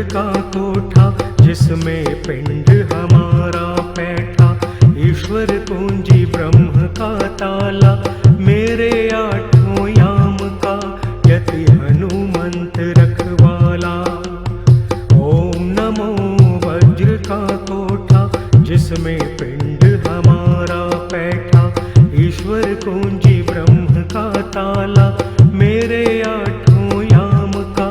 का कोठा, जिसमें पिंड हमारा बैठा, ईश्वर कुंजी ब्रह्म का ताला, मेरे आठों याम का यति हनुमंत रखवाला। ओम नमो वज्र का कोठा, जिसमें पिंड हमारा बैठा, ईश्वर कुंजी ब्रह्म का ताला, मेरे आठों याम का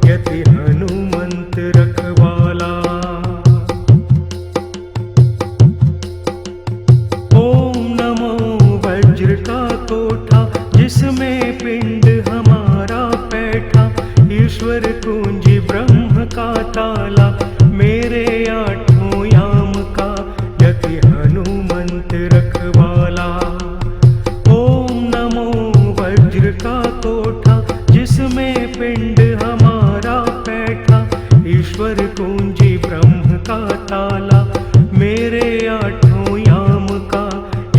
यति हनुमंत रखवाला। ओम नमो वज्र का कोठा, जिसमें पिंड हमारा बैठा, ईश्वर कुंजी ब्रह्म का ताला, मेरे आठों याम का यति हनुमंत रखवाला। ओम नमो वज्र का कोठा, जिसमें पिंड हमारा बैठा, ईश्वर कुंजी ब्रह्म का ताला, मेरे आठों याम का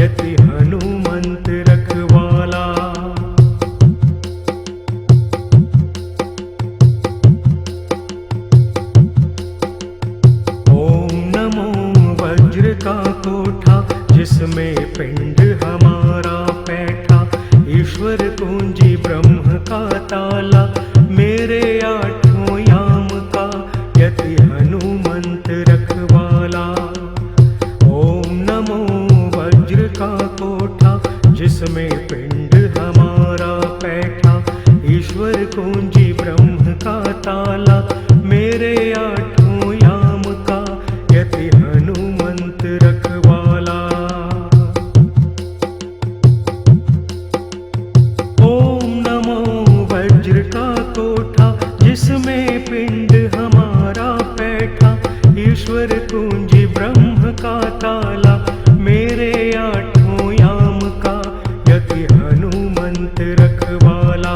यति हनुमंत रखवाला। ओम नमो वज्र का कोठा, जिसमें पिंड हमारा बैठा, ईश्वर कुंजी ब्रह्म का ताला, मेरे आठों याम का यति हनुमंत रखवाला। ओम नमो वज्र का कोठा, जिसमें पिंड हमारा बैठा, ईश्वर कुंजी ब्रह्म का ताला, मेरे आठों याम का यति हनुमंत रखवाला। ओम नमो वज्र का कोठा, जिसमें पिंड हमारा बैठा, ईश्वर कुंजी ब्रह्म का ताला, मेरे आठों याम का यति हनुमंत रखवाला।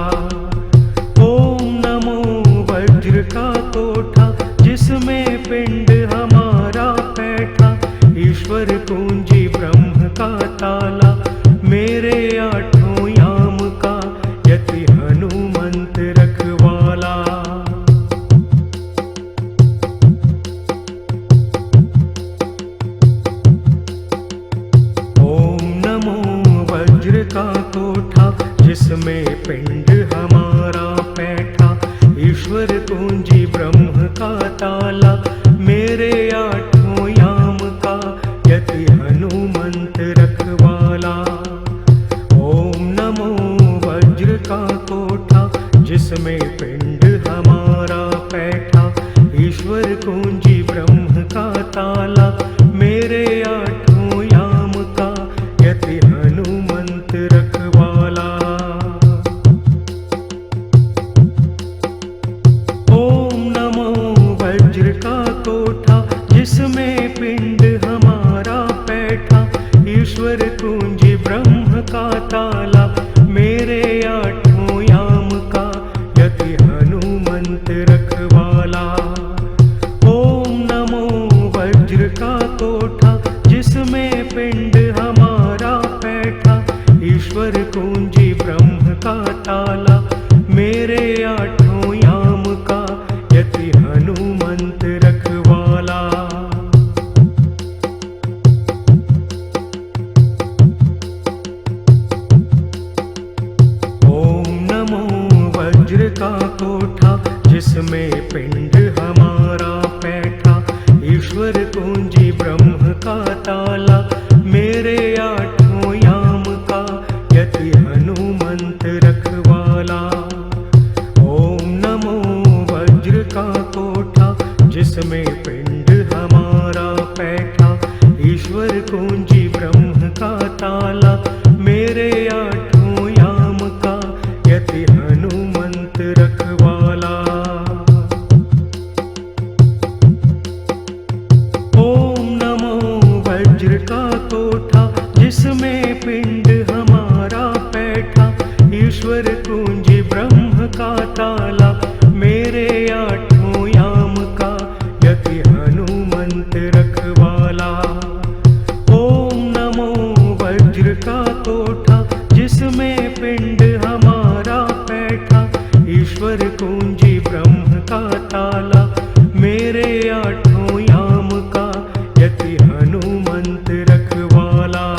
ओम नमो वज्र का कोठा, जिसमें पिंड हमारा बैठा, ईश्वर कुंजी ब्रह्म का ताला, मेरे आठों याम का यति हनुमंत रखवाला। ओम नमो वज्र का कोठा, जिसमें पिंड हमारा बैठा, ईश्वर कुंजी ब्रह्म का ताला, मेरे आठों याम का यति हनुमंत रखवाला। ओम नमो वज्र का कोठा, जिसमें पिंड हमारा बैठा, ईश्वर कुंजी ब्रह्म का ताला, मेरे आठों याम का यति हनुमंत रखवाला। ओम नमो वज्र का कोठा, जिसमें पिंड हमारा बैठा, ईश्वर कुंजी ब्रह्म का ताला, मेरे आठों याम का यति हनुमंत रखवाला। ओम नमो वज्र का कोठा, जिसमें पिंड हमारा बैठा, ईश्वर कुंजी ब्रह्म का ताला, मेरे आठों याम का यति हनुमंत रखवाला। ओम नमो वज्र का कोठा, जिसमें पिंड हमारा बैठा, ईश्वर कुंजी ब्रह्म का ताला, मेरे आठों याम का यति हनुमंत रखवाला। ओम नमो जिसमें पिंड हमारा बैठा, ईश्वर कुंजी ब्रह्म का ताला, मेरे आठों याम का यति हनुमंत रखवाला। ओम नमो वज्र का कोठा, जिसमें पिंड हमारा बैठा, ईश्वर कुंजी ब्रह्म का ताला, मेरे आठों याम का यति हनुमंत रखवाला। ओम नमो वज्र का कोठा, जिसमें पिंड हमारा बैठा, ईश्वर कुंजी ब्रह्म का ताला, मेरे आठों याम का यति हनुमंत रखवाला।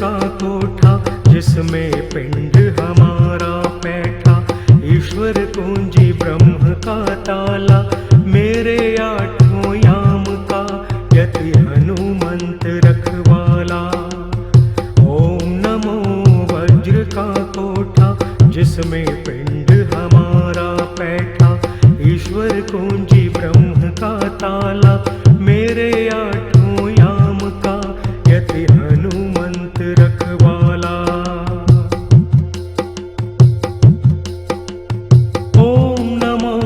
का कोठा, जिसमें पिंड हमारा बैठा, ईश्वर कुंजी ब्रह्म का ताला, मेरे आठों याम का यति हनुमंत रखवाला। ओम नमो वज्र का कोठा, जिसमें पिंड हमारा बैठा, ईश्वर कुंजी ब्रह्म का ताला, मेरे आठों याम का यति हनुमंत रखवाला। ओम नमो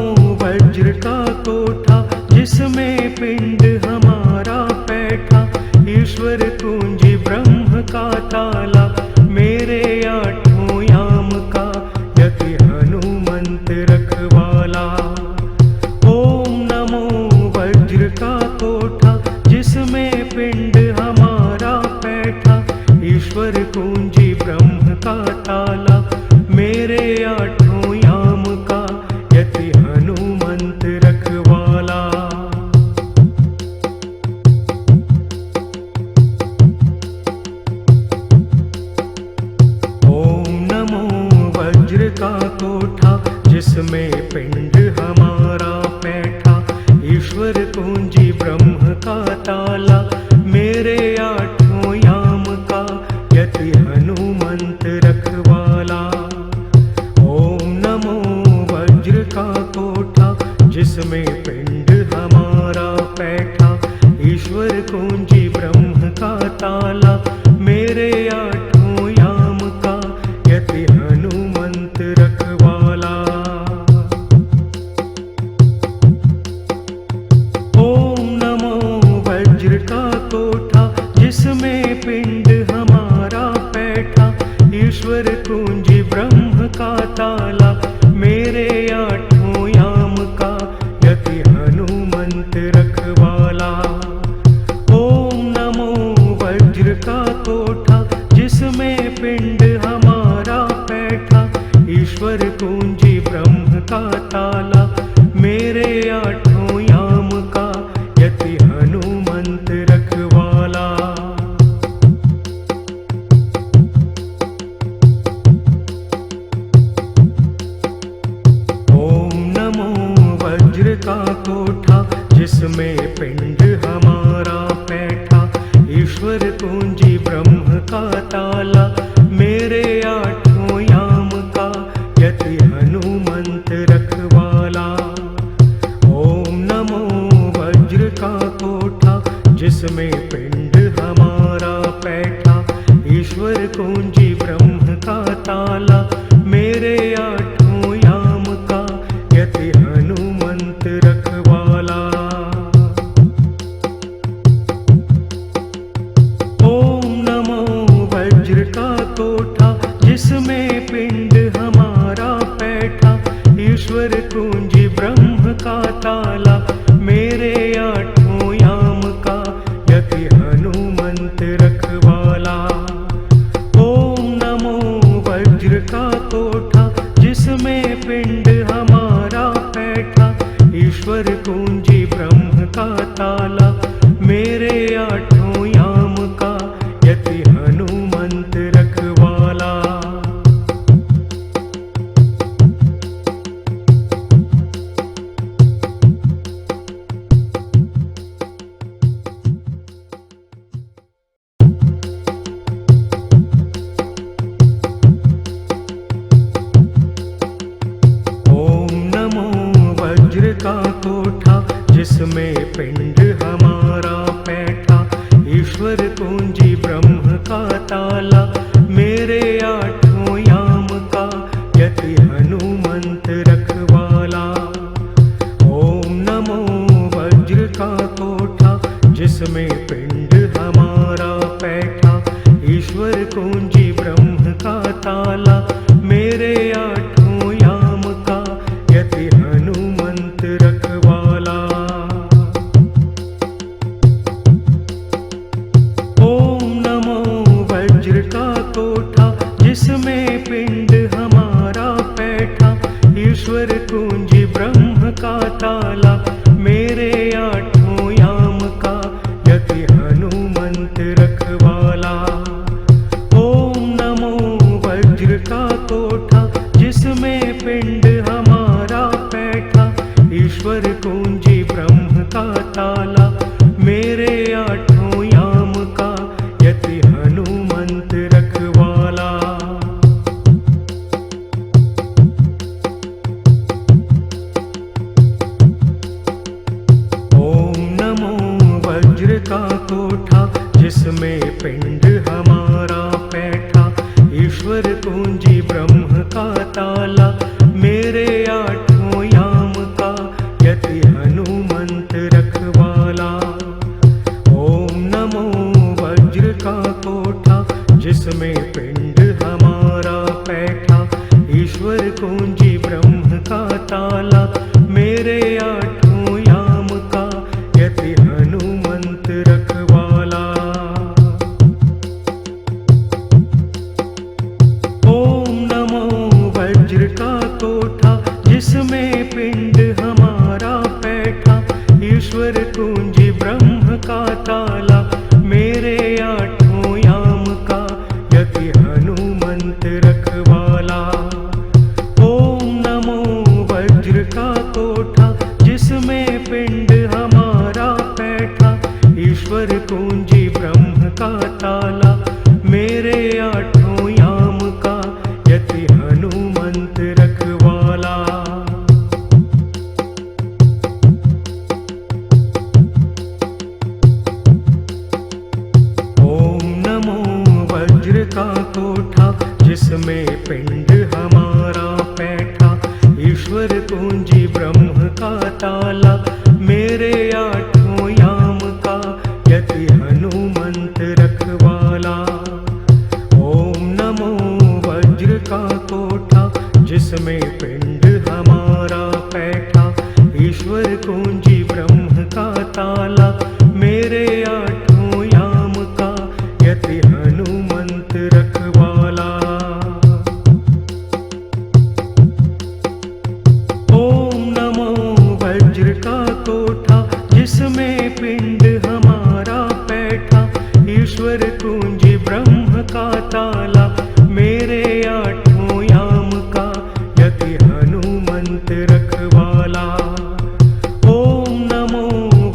वज्र का कोठा, जिसमें पिंड हमारा बैठा, ईश्वर कुंजी ब्रह्म का ताला, मेरे आठों याम का यति हनुमंत रखवाला। ओम नमो वज्र का कोठा, जिसमें पिंड हमारा बैठा, ईश्वर कुंजी ब्रह्म का ताला, मेरे आठों याम का यति हनुमंत रखवाला। ओम नमो वज्र का कोठा, जिसमें पिंड हमारा बैठा, ईश्वर कुंजी ब्रह्म का ताला, मेरे आठों याम का यति हनुमंत रखवाला। ओम नमो वज्र का कोठा, जिसमें पिंड हमारा बैठा, ईश्वर कुंजी ब्रह्म का ताला, मेरे आठों याम का यति हनुमंत रखवाला। ओम नमो वज्र का कोठा, जिसमें पिंड हमारा बैठा, ईश्वर कुंजी ब्रह्म का ताला, मेरे आठों याम का यति हनुमंत रखवाला। ओम नमो वज्र का कोठा, जिसमें पिंड हमारा बैठा, ईश्वर कुंजी ब्रह्म का ताला, मेरे आठों याम का यति हनुमंत रखवाला। ओम नमो वज्र का कोठा, जिसमें पिंड हमारा बैठा, ईश्वर कुंजी ब्रह्म का ताला, मेरे आठों याम का यति हनुमंत रखवाला। ओम नमो वज्र का कोठा, जिसमें पिंड हमारा बैठा, ईश्वर कुंजी ब्रह्म का ताला, मेरे आठों याम का यति हनुमंत रखवाला। ओम नमो वज्र का कोठा, जिसमें पिंड हमारा बैठा, ईश्वर कुंजी ब्रह्म का ताला, मेरे आठों याम का यति हनुमंत रखवाला। ओम नमो वज्र का कोठा, जिसमें पिंड हमारा बैठा, ईश्वर कुंजी ब्रह्म का ताला, मेरे आठों याम का यति हनुमंत रखवाला। ईश्वर कुंजी ब्रह्म का ताला, मेरे आठों याम का यति हनुमंत रखवाला। ओम नमो वज्र का कोठा, जिसमें पिंड हमारा बैठा, ईश्वर कुंजी ब्रह्म का ताला, मेरे आठों याम का यति हनुमंत रखवाला। ओम नमो वज्र का कोठा, जिसमें पिंड हमारा बैठा, ईश्वर कुंजी ब्रह्म का ताला, मेरे आठों याम का यति हनुमंत रखवाला। ओम नमो वज्र का कोठा, जिसमें पिंड हमारा बैठा, ईश्वर कुंजी ब्रह्म का ताला, मेरे आठों याम का यति हनुमंत रखवाला। ओम नमो वज्र का कोठा, जिसमें पिंड हमारा बैठा, ईश्वर कुंजी ब्रह्म का ताला, मेरे आठों याम का यति हनुमंत रखवाला। ओम नमो वज्र का कोठा, जिसमें पिंड हमारा बैठा, ईश्वर कुंजी ब्रह्म का ताला, मेरे आठों याम का यति हनुमंत रखवाला। ओम नमो वज्र का कोठा, जिसमें पिंड हमारा बैठा, ईश्वर कुंजी ब्रह्म का ताला, मेरे आठों याम का यति हनुमंत रखवाला। ओम नमो वज्र का कोठा, जिसमें पिंड हमारा बैठा, ईश्वर कुंजी ब्रह्म का ताला, मेरे आठों याम का यति हनुमंत रखवाला। ओम नमो वज्र का कोठा, जिसमें पिंड हमारा बैठा, ईश्वर कुंजी ब्रह्म का ताला, मेरे आठों याम का यति हनुमंत रखवाला। ओम नमो वज्र का कोठा, जिसमें पिंड हमारा बैठा, ईश्वर कुंजी ब्रह्म का ताला, मेरे आठों याम का यति हनुमंत रखवाला। ओम नमो वज्र का कोठा, जिसमें पिंड हमारा बैठा, ईश्वर कुंजी ब्रह्म का ताला, मेरे आठों याम का यति हनुमंत रखवाला। ओम नमो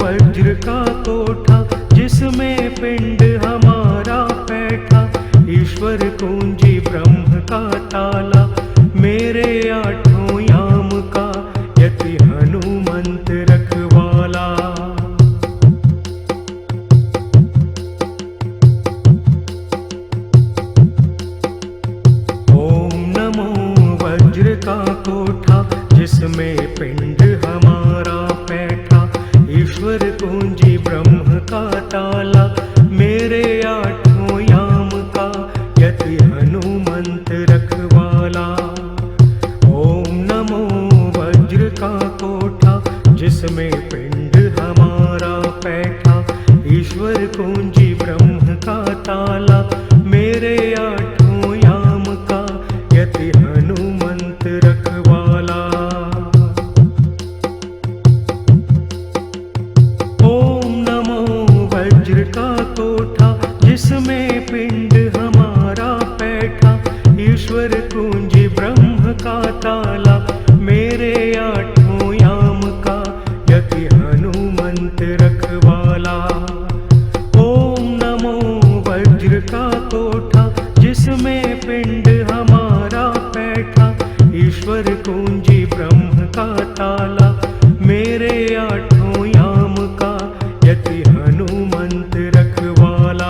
वज्र का कोठा, जिसमें पिंड हमारा बैठा, ईश्वर कुंजी ब्रह्म का ताला, मेरे आठों याम का यति हनुमंत रखवाला। ओम नमो वज्र का कोठा, जिसमें पिंड हमारा बैठा, ईश्वर कुंजी ब्रह्म का ताला, मेरे आठों याम का यति हनुमंत रखवाला। ओम नमो वज्र का कोठा, जिसमें पिंड हमारा बैठा, ईश्वर कुंजी ब्रह्म का ताला, मेरे आठों याम का यति हनुमंत रखवाला। ओम नमो वज्र का कोठा, जिसमें पिंड हमारा बैठा, ईश्वर कुंजी ब्रह्म का ताला, मेरे आठों याम का यति हनुमंत रखवाला। ओम नमो वज्र का कोठा, जिसमें पिंड हमारा बैठा, ईश्वर कुंजी ब्रह्म का ताला, मेरे आठों याम का यति हनुमंत रखवाला।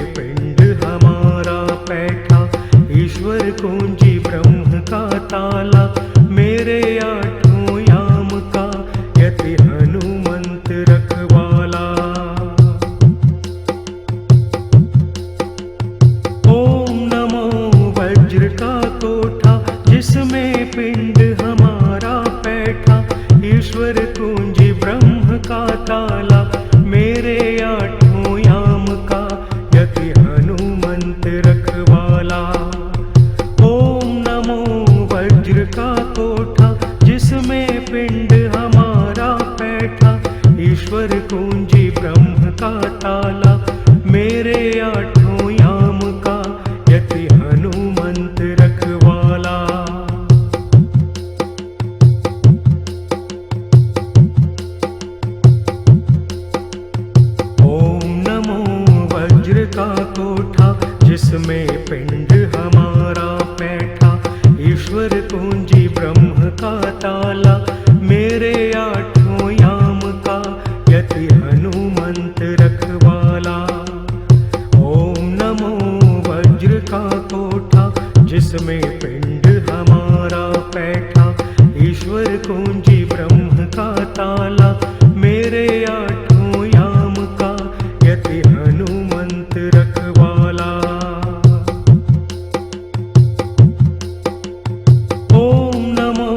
पिंड हमारा पैठा, ईश्वर कुंजी ब्रह्म का ताला, मेरे आठों याम का यति हनुमंत रखवाला। ओम नमो वज्र का कोठा, जिसमें पिंड हमारा पैठा, ईश्वर कुंजी ब्रह्म का ताला, मेरे आठों याम का यति हनुमंत रखवाला। ओम नमो वज्र का कोठा, जिसमें पिंड हमारा पैठा, ईश्वर कुंजी ब्रह्म का ताला, मेरे आठों याम का यति हनुमंत रखवाला। का कोठा, जिसमें पिंड हमारा पैठा, ईश्वर कुंजी ब्रह्म का ताला, मेरे आठों याम का यति हनुमंत रखवाला। ओम नमो वज्र का कोठा, जिसमें पिंड हमारा पैठा, ईश्वर कुंजी ब्रह्म का ताला, मेरे आठों याम का यति हनुमंत रखवाला। ओम नमो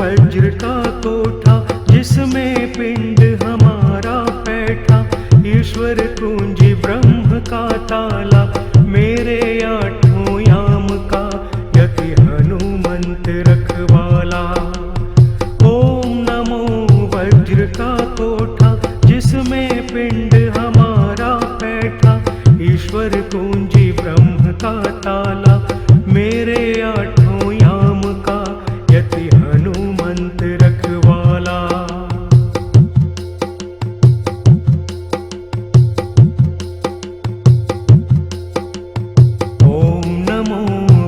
वज्र का कोठा, जिसमें पिंड हमारा पैठा, ईश्वर कुंजी ब्रह्म का ताला, मेरे आठों याम का यति हनुमंत रखवाला। ओम नमो वज्र का कोठा, जिसमें पिंड हमारा पैठा, ईश्वर कुंजी ब्रह्म का ताला, मेरे आठों याम का यति हनुमंत रखवाला। ओम नमो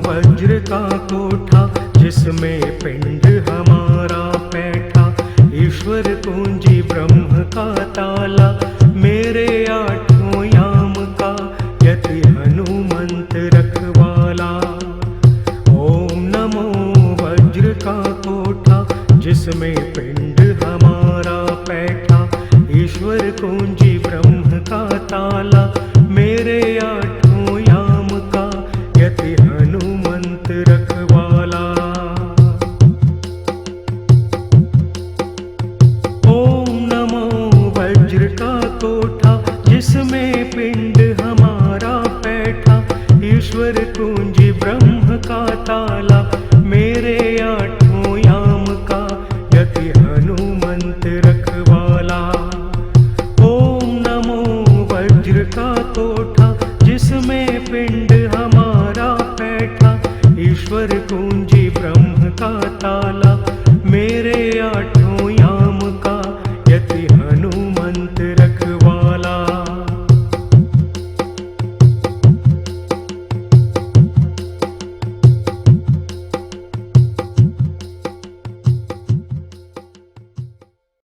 वज्र का कोठा, जिसमें पिंड हमारा पैठा, ईश्वर कुंजी ब्रह्म का ताला, मेरे आठों याम का यति हनुमंत रखवाला। ओम नमो वज्र का कोठा, जिसमें पिंड हमारा पैठा, ईश्वर कुंजी ब्रह्म का ताला, मेरे आठों याम का यति हनुमंत रखवाला। ओम नमो वज्र का कोठा, जिसमें पिंड हमारा पैठा, ईश्वर कुंजी ब्रह्म का ताला, मेरे आठों याम का यति हनुमंत रखवाला। ओम नमो वज्र का कोठा, जिसमें पिंड हमारा पैठा, ईश्वर कुंजी ब्रह्म का ताला, मेरे आठों